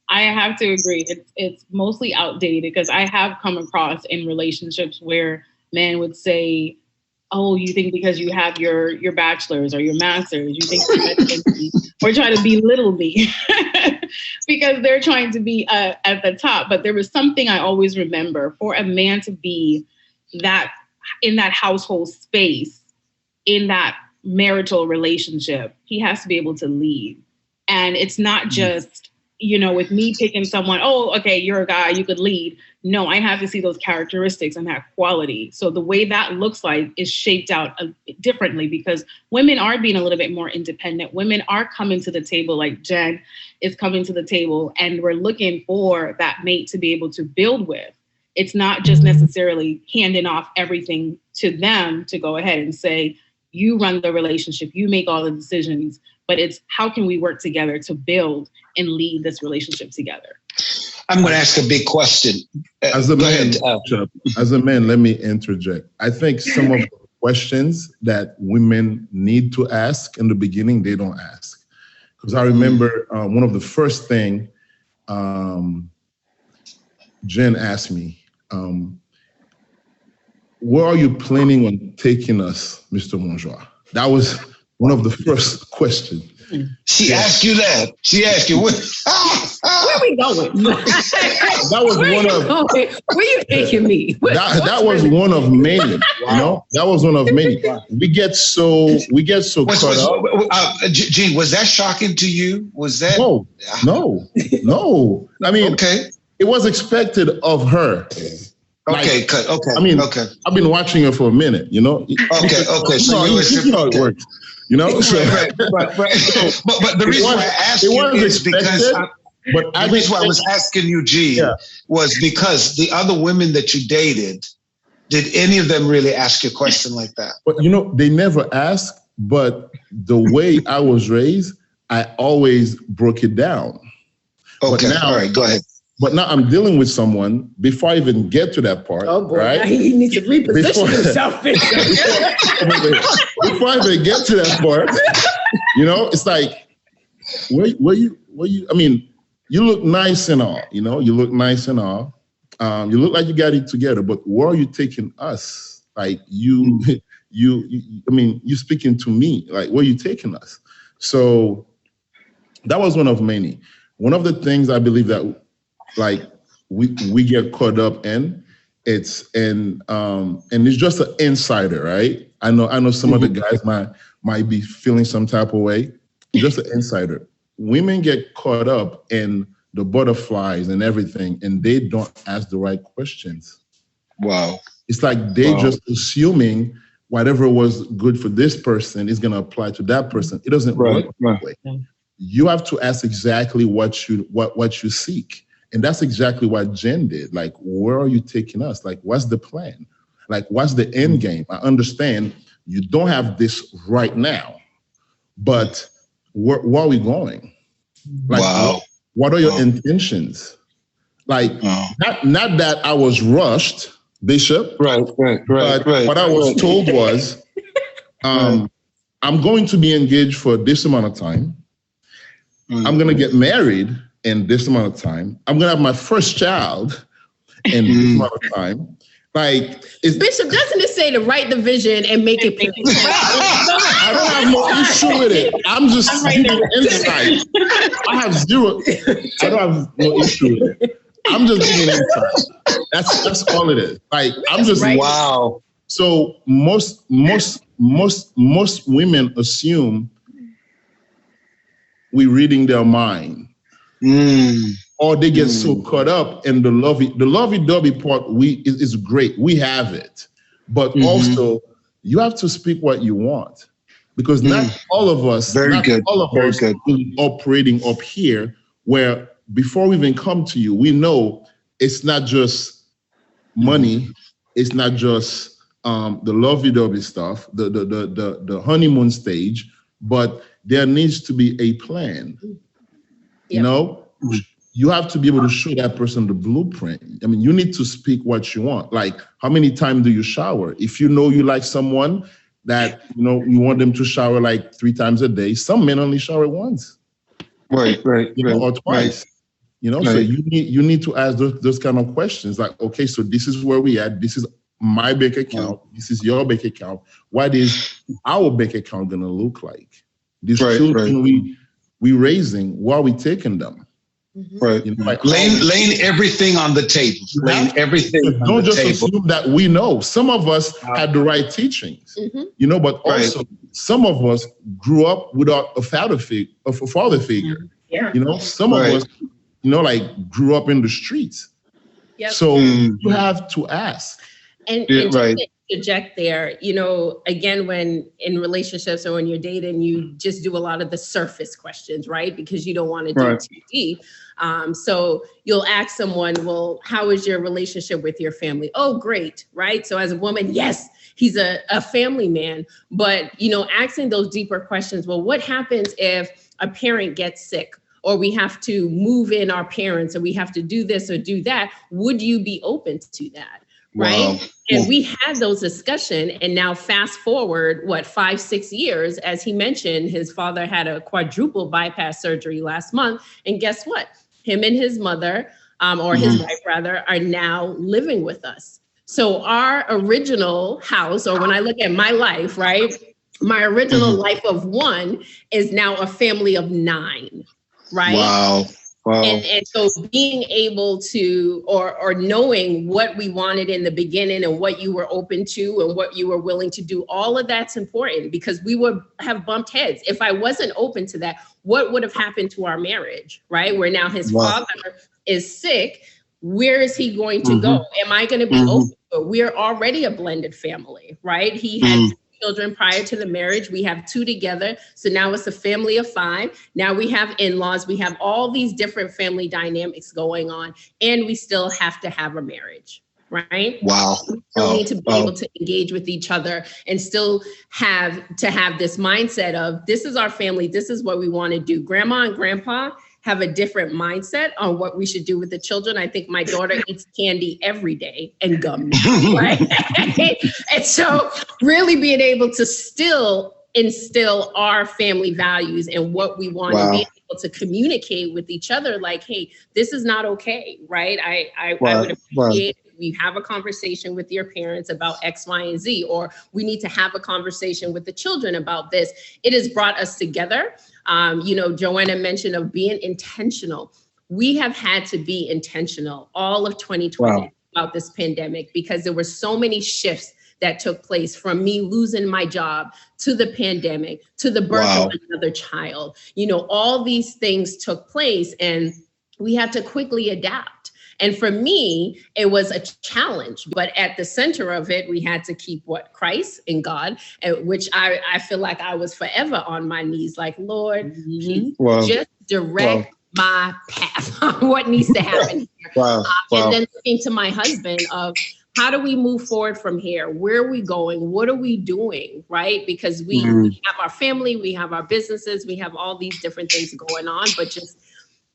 I have to agree. It's mostly outdated because I have come across in relationships where men would say, oh, you think because you have your bachelor's or your master's, you think we're trying to belittle me because they're trying to be at the top. But there was something I always remember: for a man to be that in that household space, in that marital relationship, he has to be able to lead. And it's not just with me picking someone, oh, okay, you're a guy, you could lead. No, I have to see those characteristics and that quality. So the way that looks like is shaped out differently because women are being a little bit more independent. Women are coming to the table, like Jen is coming to the table, and we're looking for that mate to be able to build with. It's not just necessarily handing off everything to them to go ahead and say, you run the relationship, you make all the decisions, but it's how can we work together to build and lead this relationship together? I'm going to ask a big question. As a man, let me interject. I think some of the questions that women need to ask in the beginning, they don't ask. Because I remember one of the first thing Jen asked me, where are you planning on taking us, Mr. Monjoie? That was one of the first questions. She asked you that. She asked you, where are we going? That was one of. Where you taking me? That was one of many. Wow. That was one of many. We get so caught up. Gene, was that shocking to you? Was that? No. I mean, okay. It was expected of her. Okay. I mean, I've been watching her for a minute. Okay. So you know how it works. Right. But the reason why I asked you is because the reason why I was asking you, G, was because the other women that you dated, did any of them really ask you a question like that? But they never asked. But the way I was raised, I always broke it down. Okay, all right, go ahead. But now I'm dealing with someone before I even get to that part. Oh boy, right? He needs to reposition himself. Before I even get to that part, it's like, where you? I mean, you look nice and all. You look nice and all. You look like you got it together. But where are you taking us? Like you speaking to me. Like where are you taking us? So that was one of many. One of the things I believe that. Like we get caught up in, and it's just an insider, right? I know some of the guys might be feeling some type of way. Just an insider. Women get caught up in the butterflies and everything, and they don't ask the right questions. Wow. It's like they just assuming whatever was good for this person is gonna apply to that person. It doesn't work that way. You have to ask exactly what you seek. And that's exactly what Jen did. Like, where are you taking us? Like, what's the plan? Like, what's the end game? I understand you don't have this right now, but where are we going? Like, what are your intentions? Like, not that I was rushed, Bishop. Right. What I was told was, I'm going to be engaged for this amount of time. I'm going to get married in this amount of time. I'm going to have my first child in this amount of time. Like, Bishop, doesn't it say to write the vision and make it plain? I don't have no issue with it. I'm just giving insight. I don't have no issue with it. I'm just giving insight. That's all it is. Like, I'm just wow. So most women assume we're reading their mind. Or they get so caught up in the lovey-dovey part is great. We have it. But also, you have to speak what you want. Because not all of us are operating up here where before we even come to you, we know it's not just money. It's not just the lovey-dovey stuff, the honeymoon stage, but there needs to be a plan. Yep. You have to be able to show that person the blueprint. I mean, you need to speak what you want. Like, how many times do you shower? If you know you like someone that, you want them to shower like 3 times a day, some men only shower once. Right. Or twice. So you need to ask those kind of questions. Like, okay, so this is where we at. This is my bank account. This is your bank account. What is our bank account going to look like? These children we raising, where are we taking them? Right. Like laying everything on the table. Laying everything on the table. Don't just assume that we know. Some of us had the right teachings, but also some of us grew up without a father figure. Yeah. You know, some of us, you know, like grew up in the streets. Yep. So you have to ask. And just to interject there, you know, again, when in relationships or when you're dating, you just do a lot of the surface questions, right? Because you don't want to dig too deep. So you'll ask someone, well, how is your relationship with your family? Oh, great, right? So as a woman, yes, he's a family man. But, you know, asking those deeper questions, well, what happens if a parent gets sick? Or we have to move in our parents, or we have to do this or do that? Would you be open to that? Right. Wow. And we had those discussions, and now fast forward, 5-6 years, as he mentioned, his father had a quadruple bypass surgery last month. And guess what? Him and his mother, or his wife rather, are now living with us. So our original house, or when I look at my life, right, my original life of 1 is now a family of 9, right? Wow. Wow. And so being able to, or knowing what we wanted in the beginning and what you were open to and what you were willing to do, all of that's important, because we would have bumped heads. If I wasn't open to that, what would have happened to our marriage, right? Where now his father is sick. Where is he going to go? Am I going to be open? But we're already a blended family, right? He had children prior to the marriage. We have 2 together. So now it's a family of 5. Now we have in-laws. We have all these different family dynamics going on, and we still have to have a marriage, right? Wow. We still need to be able to engage with each other and still have this mindset of, this is our family. This is what we want to do. Grandma and grandpa have a different mindset on what we should do with the children. I think my daughter eats candy every day and gum, right? And so really being able to still instill our family values and what we want to be able to communicate with each other, like, hey, this is not okay, right? I would appreciate we have a conversation with your parents about X, Y, and Z, or we need to have a conversation with the children about this. It has brought us together. You know, Joanna mentioned of being intentional. We have had to be intentional all of 2020 about this pandemic, because there were so many shifts that took place, from me losing my job to the pandemic, to the birth of another child. You know, all these things took place, and we had to quickly adapt. And for me, it was a challenge, but at the center of it, we had to keep Christ and God, which I feel like I was forever on my knees, like, Lord, please just direct my path on what needs to happen here. And then looking to my husband of, how do we move forward from here? Where are we going? What are we doing? Right? Because we have our family, we have our businesses, we have all these different things going on, but just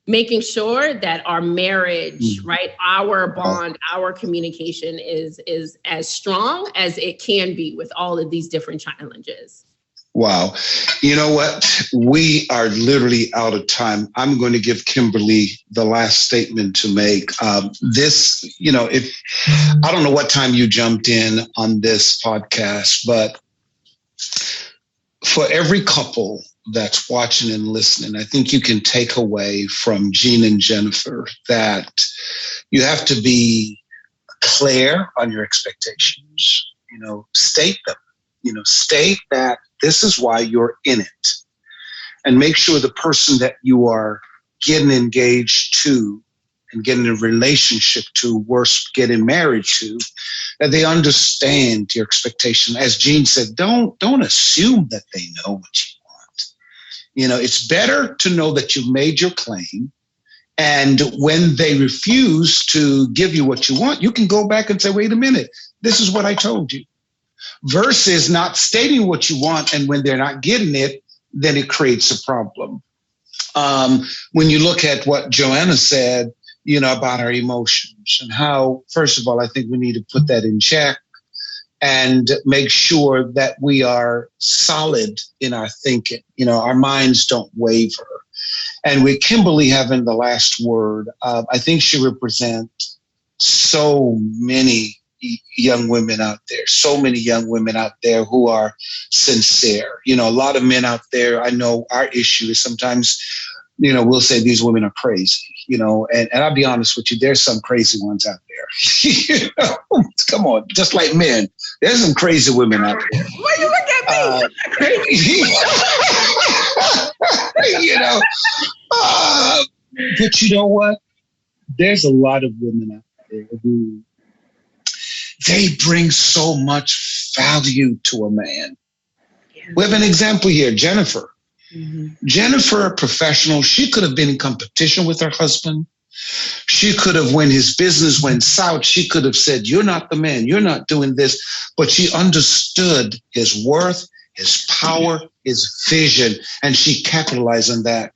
making sure that our marriage, right, our bond, our communication is as strong as it can be with all of these different challenges. Wow. You know what? We are literally out of time. I'm going to give Kimberly the last statement to make. This, you know, if I don't know what time you jumped in on this podcast, but for every couple that's watching and listening, I think you can take away from Jean and Jennifer that you have to be clear on your expectations. You know, state them. You know, state that this is why you're in it, and make sure the person that you are getting engaged to and getting a relationship to, worse, getting married to, that they understand your expectation. As Jean said, don't assume that they know what you want. You know, it's better to know that you've made your claim, and when they refuse to give you what you want, you can go back and say, wait a minute, this is what I told you. Versus not stating what you want, and when they're not getting it, then it creates a problem. When you look at what Joanna said, you know, about our emotions and how, first of all, I think we need to put that in check and make sure that we are solid in our thinking. You know, our minds don't waver. And with Kimberly having the last word, I think she represents so many young women out there who are sincere. You know, a lot of men out there, I know our issue is sometimes, you know, we'll say these women are crazy, you know, and I'll be honest with you, there's some crazy ones out there. You know, come on, just like men, there's some crazy women out there. Why you look at me? Crazy. You know, But you know what? There's a lot of women out there who they bring so much value to a man. We have an example here, Jennifer. Jennifer, a professional, she could have been in competition with her husband. She could have, when his business went south, she could have said, you're not the man, you're not doing this. But she understood his worth, his power, his vision, and she capitalized on that.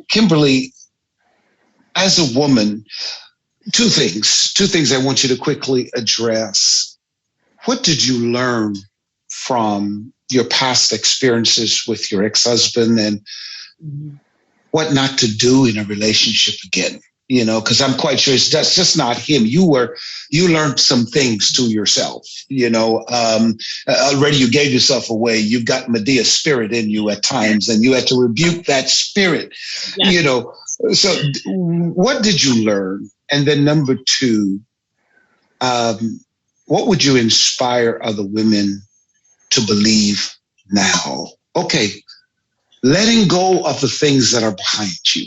Kimberly, as a woman, two things I want you to quickly address. What did you learn from your past experiences with your ex-husband, and what not to do in a relationship again? Because I'm quite sure that's just not him. You learned some things to yourself. Already you gave yourself away. You've got Medea's spirit in you at times, and you had to rebuke that spirit. Yeah. So what did you learn? And then number two, what would you inspire other women to believe now? Okay, letting go of the things that are behind you.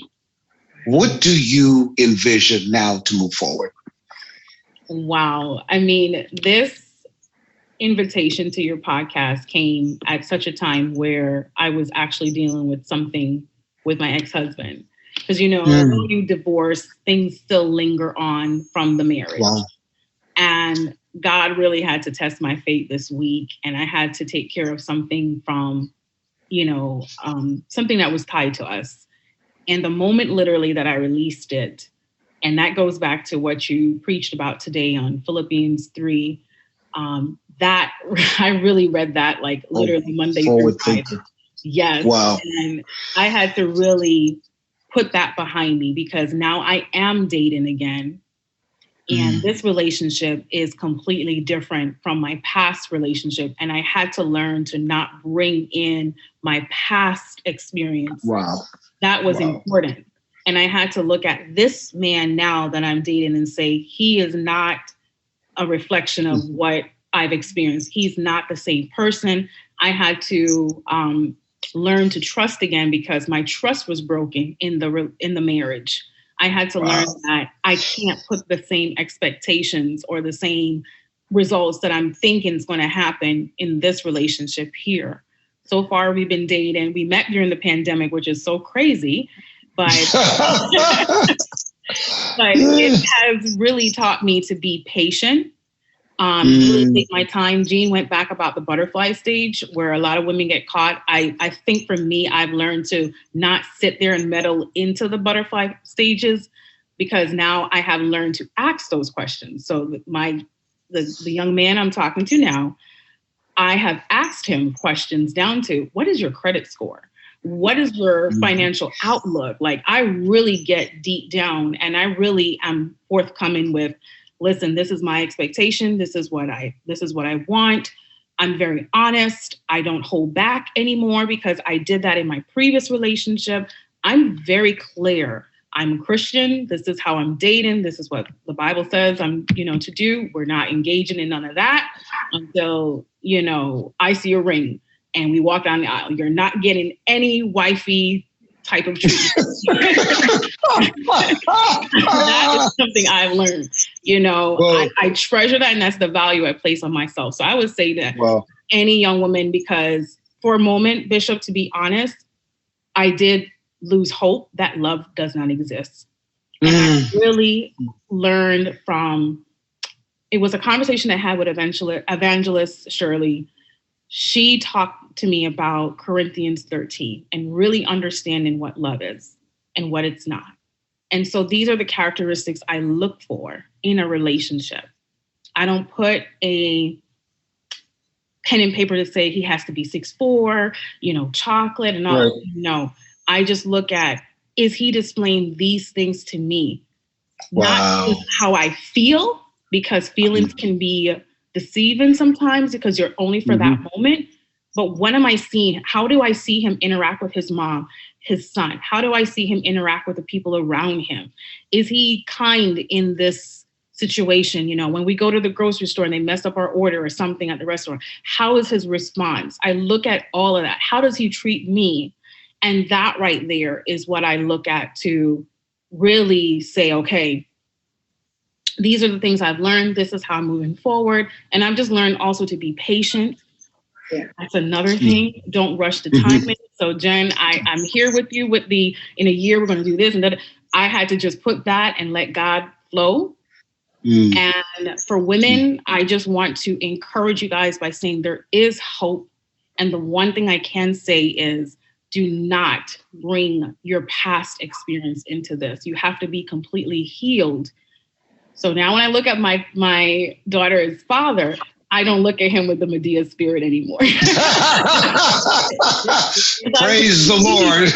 What do you envision now to move forward? Wow. I mean, this invitation to your podcast came at such a time where I was actually dealing with something with my ex-husband. Because, when you divorce, things still linger on from the marriage. Wow. And God really had to test my faith this week. And I had to take care of something from, something that was tied to us. And the moment literally that I released it, and that goes back to what you preached about today on Philippians 3, that I really read that like literally Monday through Friday. Yes. Wow. And I had to really put that behind me, because now I am dating again. And this relationship is completely different from my past relationship. And I had to learn to not bring in my past experience. Wow. That was important. And I had to look at this man now that I'm dating and say, he is not a reflection of what I've experienced. He's not the same person. I had to learn to trust again, because my trust was broken in the marriage. I had to learn that I can't put the same expectations or the same results that I'm thinking is going to happen in this relationship here. So far, we've been dating. We met during the pandemic, which is so crazy, but it has really taught me to be patient. Really take my time. Jean went back about the butterfly stage, where a lot of women get caught. I think for me, I've learned to not sit there and meddle into the butterfly stages, because now I have learned to ask those questions. So the young man I'm talking to now, I have asked him questions down to, what is your credit score? What is your financial outlook? Like, I really get deep down, and I really am forthcoming with, listen, this is my expectation. This is what I want. I'm very honest. I don't hold back anymore, because I did that in my previous relationship. I'm very clear. I'm a Christian. This is how I'm dating. This is what the Bible says I'm, to do. We're not engaging in none of that until, I see a ring and we walk down the aisle. You're not getting any wifey type of treatment. That is something I've learned. I treasure that, and that's the value I place on myself. So I would say that any young woman, because for a moment, Bishop, to be honest, I did lose hope that love does not exist. And I really learned from, it was a conversation I had with evangelist Shirley. She talked to me about Corinthians 13 and really understanding what love is and what it's not. And so these are the characteristics I look for in a relationship. I don't put a pen and paper to say he has to be 6'4", chocolate and all. Right. No, I just look at, is he displaying these things to me? Wow. Not just how I feel, because feelings can be deceiving sometimes because you're only for that moment. But what am I seeing? How do I see him interact with his mom, his son? How do I see him interact with the people around him? Is he kind in this situation? When we go to the grocery store and they mess up our order or something at the restaurant, how is his response? I look at all of that. How does he treat me? And that right there is what I look at to really say, okay, these are the things I've learned. This is how I'm moving forward. And I've just learned also to be patient. Yeah. That's another thing. Don't rush the timing. So Jen, I'm here with you with in a year, we're going to do this and that. I had to just put that and let God flow. And for women, I just want to encourage you guys by saying there is hope. And the one thing I can say is, do not bring your past experience into this. You have to be completely healed. So now when I look at my daughter's father, I don't look at him with the Medea spirit anymore. Praise the Lord.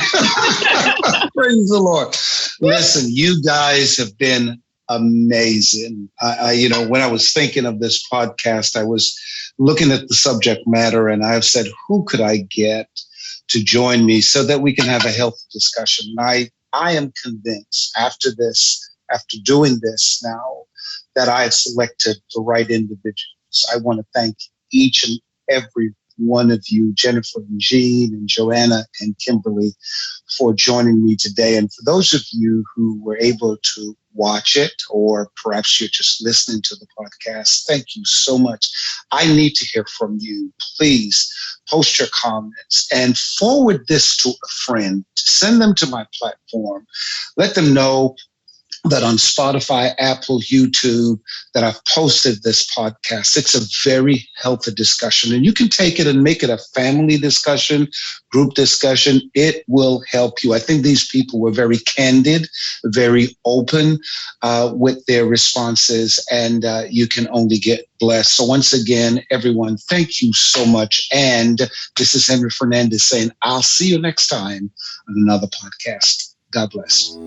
Praise the Lord. Listen, you guys have been amazing. When I was thinking of this podcast, I was looking at the subject matter and I've said, who could I get to join me so that we can have a healthy discussion? And I am convinced after doing this now that I have selected the right individuals. I want to thank each and every one of you, Jennifer and Jean and Joanna and Kimberly, for joining me today. And for those of you who were able to watch it, or perhaps you're just listening to the podcast, thank you so much. I need to hear from you. Please post your comments and forward this to a friend. Send them to my platform. Let them know that on Spotify, Apple, YouTube, that I've posted this podcast. It's a very healthy discussion, and you can take it and make it a family discussion, group discussion. It will help you. I think these people were very candid, very open with their responses, and you can only get blessed. So once again, everyone, thank you so much. And this is Henry Fernandez saying, I'll see you next time on another podcast. God bless.